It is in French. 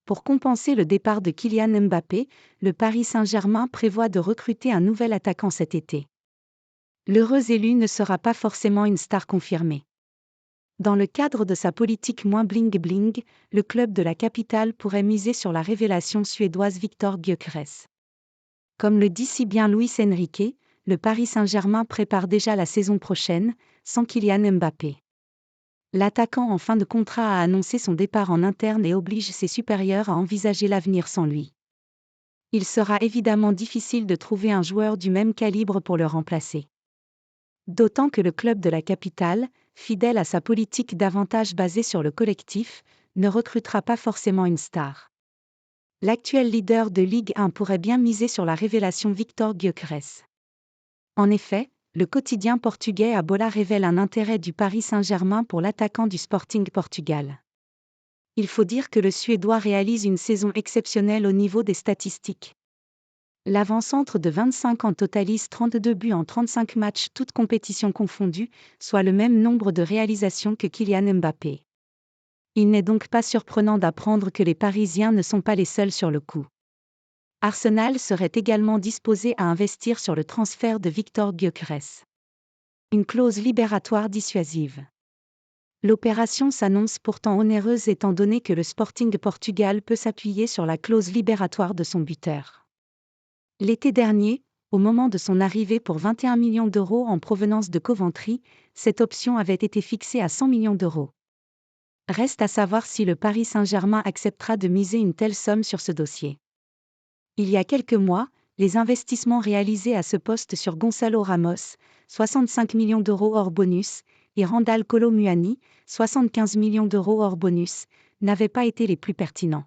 Pour compenser le départ de Kylian Mbappé, le Paris Saint-Germain prévoit de recruter un nouvel attaquant cet été. L'heureux élu ne sera pas forcément une star confirmée. Dans le cadre de sa politique moins bling-bling, le club de la capitale pourrait miser sur la révélation suédoise Viktor Gyökeres. Comme le dit si bien Luis Enrique, le Paris Saint-Germain prépare déjà la saison prochaine, sans Kylian Mbappé. L'attaquant en fin de contrat a annoncé son départ en interne et oblige ses supérieurs à envisager l'avenir sans lui. Il sera évidemment difficile de trouver un joueur du même calibre pour le remplacer. D'autant que le club de la capitale, fidèle à sa politique davantage basée sur le collectif, ne recrutera pas forcément une star. L'actuel leader de Ligue 1 pourrait bien miser sur la révélation Viktor Gyökeres. En effet, le quotidien portugais A Bola révèle un intérêt du Paris Saint-Germain pour l'attaquant du Sporting Portugal. Il faut dire que le Suédois réalise une saison exceptionnelle au niveau des statistiques. L'avant-centre de 25 ans totalise 32 buts en 35 matchs toutes compétitions confondues, soit le même nombre de réalisations que Kylian Mbappé. Il n'est donc pas surprenant d'apprendre que les Parisiens ne sont pas les seuls sur le coup. Arsenal serait également disposé à investir sur le transfert de Viktor Gyökeres. Une clause libératoire dissuasive. L'opération s'annonce pourtant onéreuse étant donné que le Sporting Portugal peut s'appuyer sur la clause libératoire de son buteur. L'été dernier, au moment de son arrivée pour 21 millions d'euros en provenance de Coventry, cette option avait été fixée à 100 millions d'euros. Reste à savoir si le Paris Saint-Germain acceptera de miser une telle somme sur ce dossier. Il y a quelques mois, les investissements réalisés à ce poste sur Gonçalo Ramos, 65 millions d'euros hors bonus, et Randal Kolo Muani, 75 millions d'euros hors bonus, n'avaient pas été les plus pertinents.